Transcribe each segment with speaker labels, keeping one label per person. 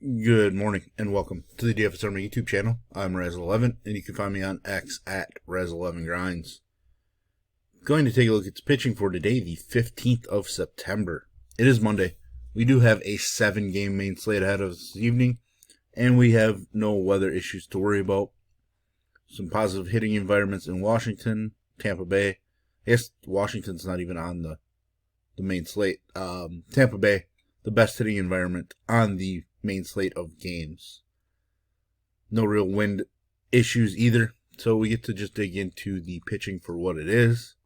Speaker 1: Good morning and welcome to the DFS Army YouTube channel. I'm Razzle11 and you can find me on X at Razzle11Grinds. Going to take a look at the pitching for today, the 15th of September. It is Monday. We do have a 7-game main slate ahead of us this evening, and we have no weather issues to worry about. Some positive hitting environments in Washington, Tampa Bay. I guess Washington's not even on the main slate. Tampa Bay, the best hitting environment on the main slate of games. No real wind issues either, so we get to just dig into the pitching for what it is.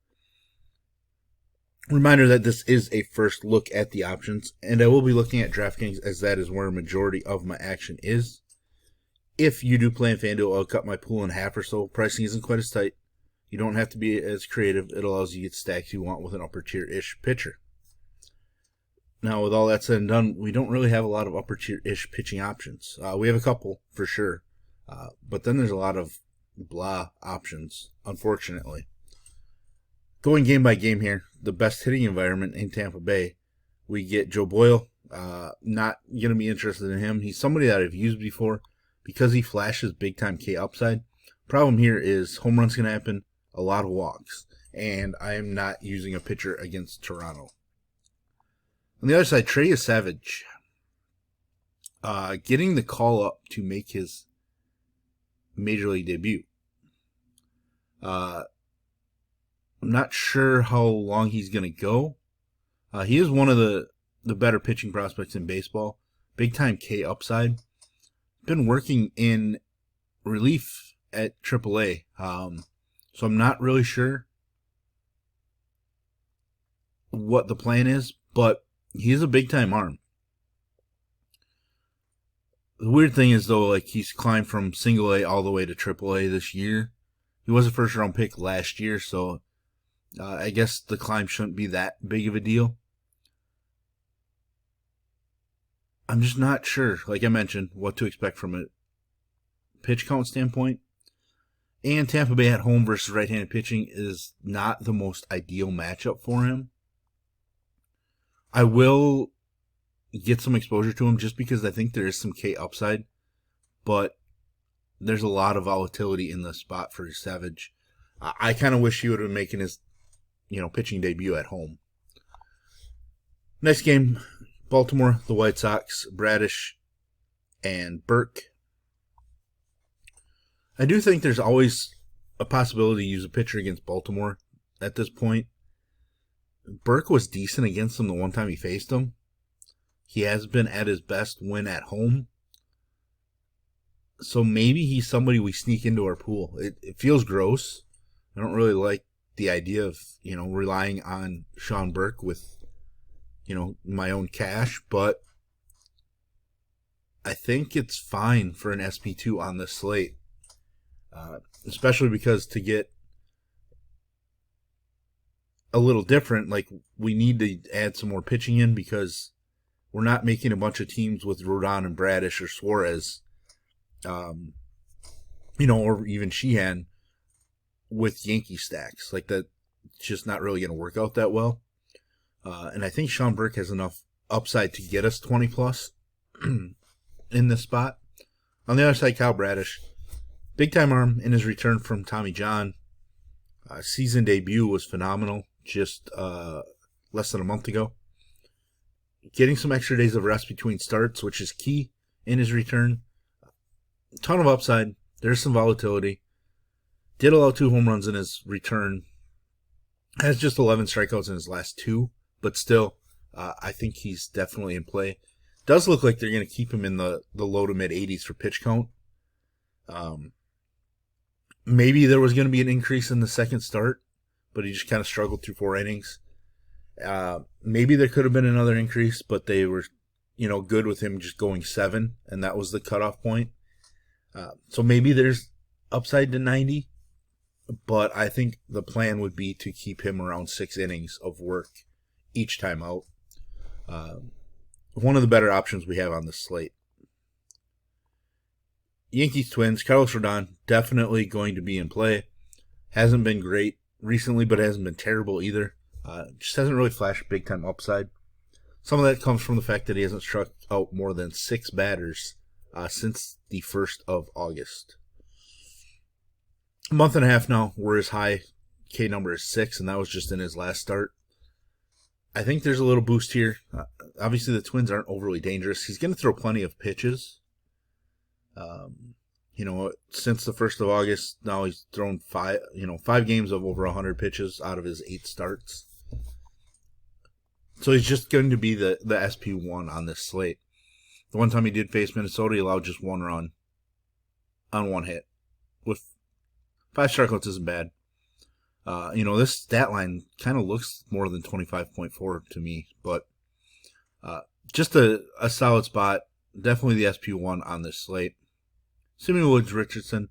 Speaker 1: Reminder that this is a first look at the options, and I will be looking at DraftKings as that is where a majority of my action is. If you do play in FanDuel, I'll cut my pool in half or so. Pricing isn't quite as tight. You don't have to be as creative. It allows you to get stacks you want with an upper tier-ish pitcher. Now, with all that said and done, we don't really have a lot of upper tier-ish pitching options. We have a couple, for sure. But then there's a lot of blah options, unfortunately. Going game by game here, the best hitting environment in Tampa Bay, we get Joe Boyle. Not going to be interested in him. He's somebody that I've used before because he flashes big-time K upside. Problem here is home runs going to happen, a lot of walks, and I am not using a pitcher against Toronto. On the other side, Trey is Savage. Getting the call up to make his Major League debut. I'm not sure how long he's going to go. He is one of the better pitching prospects in baseball. Big time K upside. Been working in relief at AAA. So I'm not really sure what the plan is, but he is a big-time arm. The weird thing is, though, like he's climbed from single A all the way to AAA this year. He was a first-round pick last year, so I guess the climb shouldn't be that big of a deal. I'm just not sure, like I mentioned, what to expect from a pitch count standpoint. And Tampa Bay at home versus right-handed pitching is not the most ideal matchup for him. I will get some exposure to him just because I think there is some K upside, but there's a lot of volatility in the spot for Savage. I kind of wish he would have been making his, pitching debut at home. Next game, Baltimore, the White Sox, Bradish, and Burke. I do think there's always a possibility to use a pitcher against Baltimore at this point. Burke was decent against them the one time he faced them. He has been at his best when at home. So maybe he's somebody we sneak into our pool. It feels gross. I don't really like the idea of, relying on Sean Burke with, my own cash. But I think it's fine for an SP2 on this slate. Especially because to get a little different, like we need to add some more pitching in because we're not making a bunch of teams with Rodon and Bradish or Suarez, or even Sheehan with Yankee stacks. Like that, it's just not really going to work out that well. And I think Sean Burke has enough upside to get us 20 plus in this spot. On the other side, Kyle Bradish, big time arm in his return from Tommy John. Season debut was phenomenal just less than a month ago. Getting some extra days of rest between starts, which is key in his return. Ton of upside. There's some volatility. Did allow 2 home runs in his return. Has just 11 strikeouts in his last 2. But still, I think he's definitely in play. Does look like they're going to keep him in the low to mid 80s for pitch count. Maybe there was going to be an increase in the second start, but he just kind of struggled through 4 innings. Maybe there could have been another increase, but they were, good with him just going 7, and that was the cutoff point. So maybe there's upside to 90, but I think the plan would be to keep him around 6 innings of work each time out. One of the better options we have on the slate. Yankees Twins, Carlos Rodon, definitely going to be in play. Hasn't been great recently, but hasn't been terrible either. Just hasn't really flashed big time upside. Some of that comes from the fact that he hasn't struck out more than 6 batters since the 1st of August. A month and a half now, where his high K number is 6, and that was just in his last start. I think there's a little boost here. Obviously, the Twins aren't overly dangerous. He's going to throw plenty of pitches. Since the 1st of August, now he's thrown 5 games of over 100 pitches out of his 8 starts. So he's just going to be the SP1 on this slate. The one time he did face Minnesota, he allowed just 1 run on 1 hit. With 5 strikeouts isn't bad. This stat line kind of looks more than 25.4 to me, but just a solid spot. Definitely the SP1 on this slate. Simeon Woods Richardson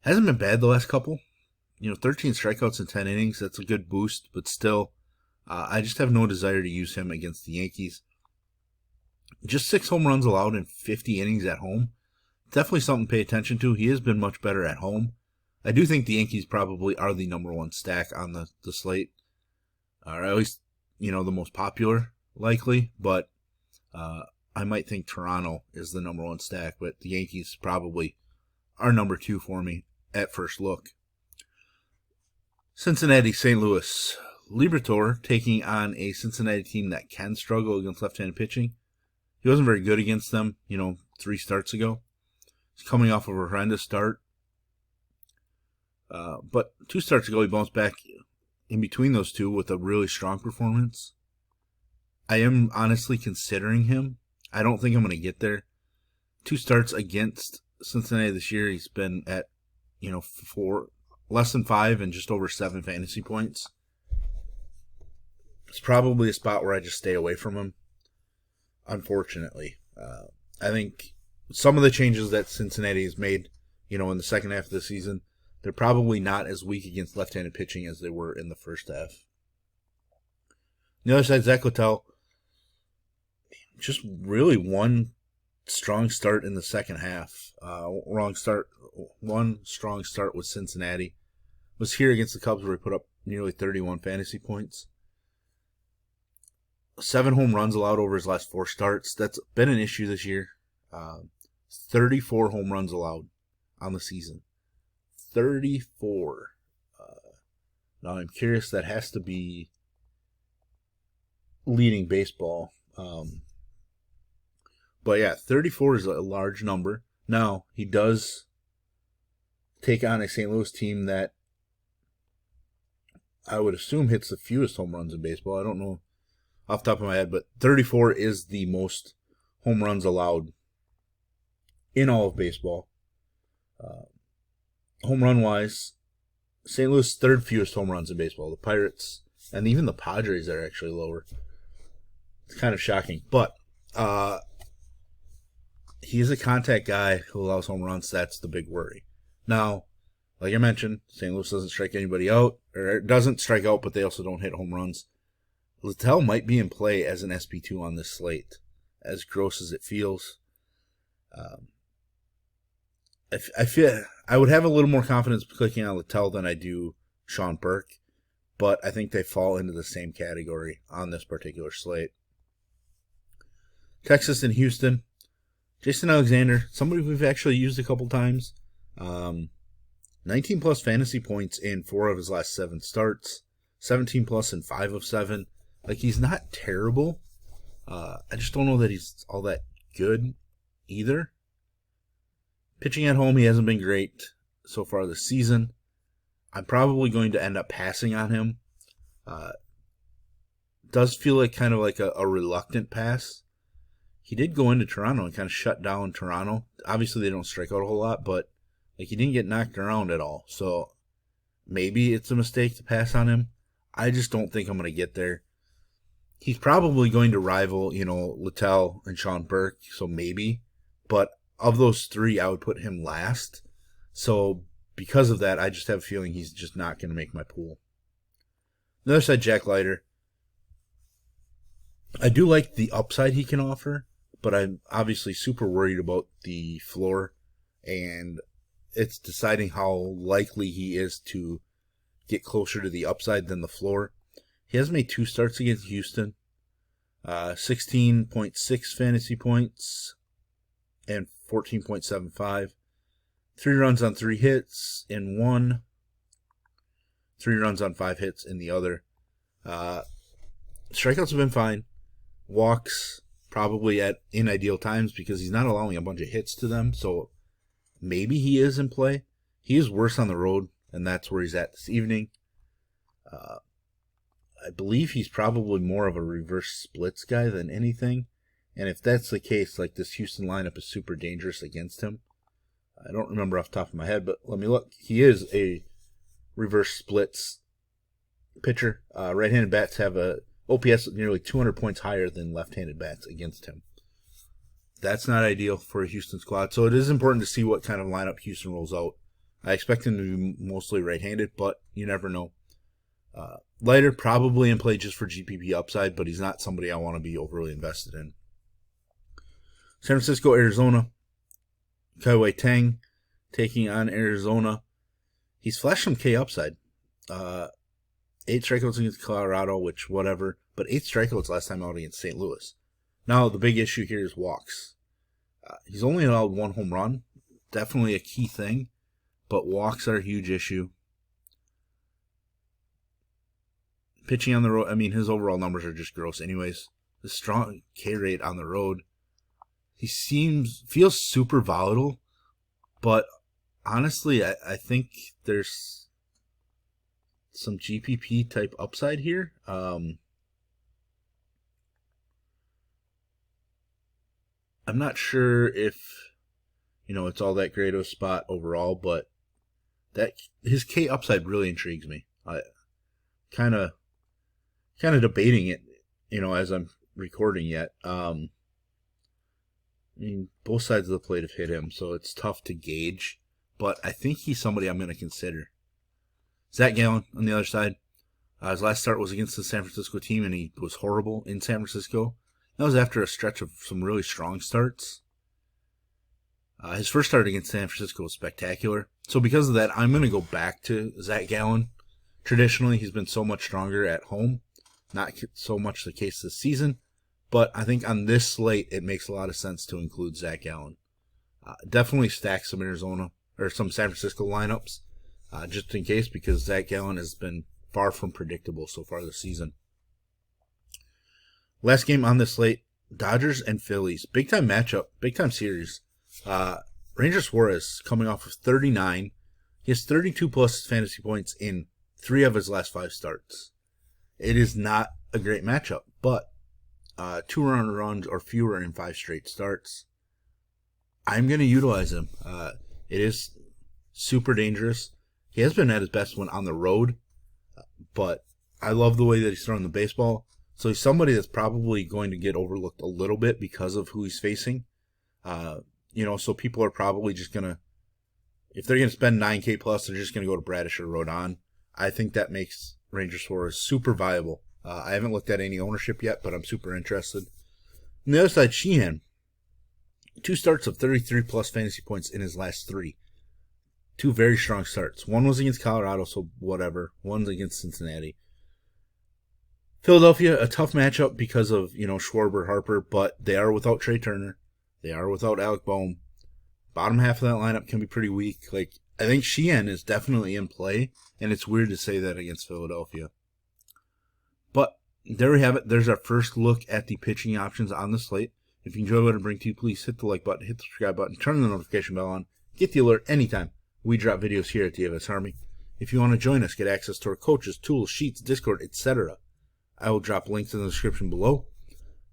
Speaker 1: hasn't been bad the last couple. 13 strikeouts in 10 innings. That's a good boost, but still, I just have no desire to use him against the Yankees. Just 6 home runs allowed in 50 innings at home. Definitely something to pay attention to. He has been much better at home. I do think the Yankees probably are the number 1 stack on the slate. Or at least, the most popular, likely. But I might think Toronto is the number 1 stack. But the Yankees probably are number 2 for me at first look. Cincinnati, St. Louis. Liberatore taking on a Cincinnati team that can struggle against left-handed pitching. He wasn't very good against them, 3 starts ago. He's coming off of a horrendous start. But 2 starts ago, he bounced back in between those 2 with a really strong performance. I am honestly considering him. I don't think I'm going to get there. 2 starts against Cincinnati this year, he's been at, less than 5 and just over 7 fantasy points. It's probably a spot where I just stay away from him, unfortunately. I think some of the changes that Cincinnati has made, in the second half of the season, they're probably not as weak against left-handed pitching as they were in the first half. On the other side, Zach Littell, just really one strong start in the second half. One strong start with Cincinnati. Was here against the Cubs where he put up nearly 31 fantasy points. 7 home runs allowed over his last 4 starts. That's been an issue this year. 34 home runs allowed on the season. 34. Now I'm curious, that has to be leading baseball. But yeah, 34 is a large number. Now, he does take on a St. Louis team that I would assume hits the fewest home runs in baseball. I don't know off the top of my head, but 34 is the most home runs allowed in all of baseball. Home run wise, St. Louis 3rd fewest home runs in baseball. The Pirates and even the Padres are actually lower. It's kind of shocking, but he is a contact guy who allows home runs. That's the big worry. Now, like I mentioned, St. Louis doesn't strike anybody out, or doesn't strike out, but they also don't hit home runs. Littell might be in play as an SP2 on this slate, as gross as it feels. I feel I would have a little more confidence clicking on Littell than I do Sean Burke, but I think they fall into the same category on this particular slate. Texas and Houston. Jason Alexander, somebody we've actually used a couple times. 19 plus fantasy points in 4 of his last 7 starts. 17 plus in 5 of 7. Like, he's not terrible. I just don't know that he's all that good either. Pitching at home, he hasn't been great so far this season. I'm probably going to end up passing on him. Does feel like kind of like a reluctant pass. He did go into Toronto and kind of shut down Toronto. Obviously, they don't strike out a whole lot, but like, he didn't get knocked around at all. So maybe it's a mistake to pass on him. I just don't think I'm going to get there. He's probably going to rival, Littell and Sean Burke, so maybe. But of those 3, I would put him last. So because of that, I just have a feeling he's just not going to make my pool. On the other side, Jack Leiter. I do like the upside he can offer, but I'm obviously super worried about the floor, and it's deciding how likely he is to get closer to the upside than the floor. He has made 2 starts against Houston. 16.6 fantasy points and 14.75. 3 runs on 3 hits in one. 3 runs on 5 hits in the other. Strikeouts have been fine. Walks probably at ideal times because he's not allowing a bunch of hits to them. So maybe he is in play. He is worse on the road, and that's where he's at this evening. I believe he's probably more of a reverse splits guy than anything. And if that's the case, like, this Houston lineup is super dangerous against him. I don't remember off the top of my head, but let me look. He is a reverse splits pitcher. Right-handed bats have a OPS nearly 200 points higher than left-handed bats against him. That's not ideal for a Houston squad. So it is important to see what kind of lineup Houston rolls out. I expect him to be mostly right-handed, but you never know. Leiter probably in play just for GPP upside, but he's not somebody I want to be overly invested in. San Francisco, Arizona. Kai Tang taking on Arizona. He's flashed some K upside. 8 strikeouts against Colorado, which whatever, but 8 strikeouts last time out against St. Louis. Now, the big issue here is walks. He's only allowed 1 home run. Definitely a key thing, but walks are a huge issue. Pitching on the road, I mean, his overall numbers are just gross anyways. The strong K rate on the road. He feels super volatile, but honestly, I think there's some GPP type upside here. I'm not sure if, it's all that great of a spot overall, but that his K upside really intrigues me. I kind of debating it, as I'm recording yet. I mean, both sides of the plate have hit him, so it's tough to gauge. But I think he's somebody I'm going to consider. Zach Gallen on the other side. His last start was against the San Francisco team, and he was horrible in San Francisco. That was after a stretch of some really strong starts. His first start against San Francisco was spectacular. So because of that, I'm going to go back to Zach Gallen. Traditionally, he's been so much stronger at home. Not so much the case this season. But I think on this slate, it makes a lot of sense to include Zach Gallen. Definitely stack some Arizona or some San Francisco lineups, just in case, because Zach Gallen has been far from predictable so far this season. Last game on this slate, Dodgers and Phillies. Big time matchup, big time series. Ranger Suarez coming off of 39. He has 32 plus fantasy points in 3 of his last 5 starts. It is not a great matchup, but 2 runs or fewer in 5 straight starts. I'm going to utilize him. It is super dangerous. He has been at his best when on the road, but I love the way that he's throwing the baseball. So he's somebody that's probably going to get overlooked a little bit because of who he's facing. So people are probably just going to, if they're going to spend 9K plus, they're just going to go to Bradish or Rodon. I think that makes Ranger Suarez super viable. I haven't looked at any ownership yet, but I'm super interested. On the other side, Sheehan. 2 starts of 33 plus fantasy points in his last 3. 2 very strong starts. One was against Colorado, so whatever. One's against Cincinnati. Philadelphia, a tough matchup because of, Schwarber, Harper, but they are without Trey Turner. They are without Alec Boehm. Bottom half of that lineup can be pretty weak. I think Sheehan is definitely in play, and it's weird to say that against Philadelphia. But there we have it. There's our first look at the pitching options on the slate. If you enjoy what I bring to you, please hit the like button, hit the subscribe button, turn the notification bell on, get the alert anytime we drop videos here at DFS Army. If you want to join us, get access to our coaches, tools, sheets, Discord, etc., I will drop links in the description below.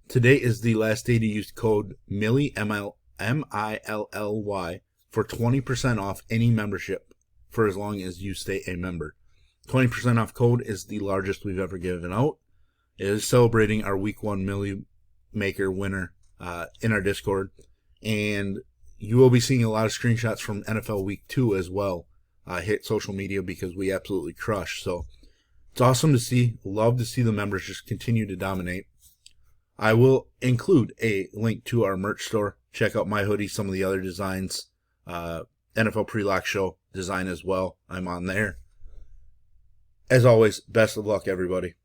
Speaker 1: Today is the last day to use code MILLY, M-I-L-L-Y, for 20% off any membership for as long as you stay a member. 20% off code is the largest we've ever given out. It is celebrating our Week 1 Millie Maker winner in our Discord. And you will be seeing a lot of screenshots from NFL Week 2 as well. Hit social media because we absolutely crush. So it's awesome to see. Love to see the members just continue to dominate. I will include a link to our merch store. Check out my hoodie, some of the other designs. NFL Pre-Lock Show design as well. I'm on there. As always, best of luck, everybody.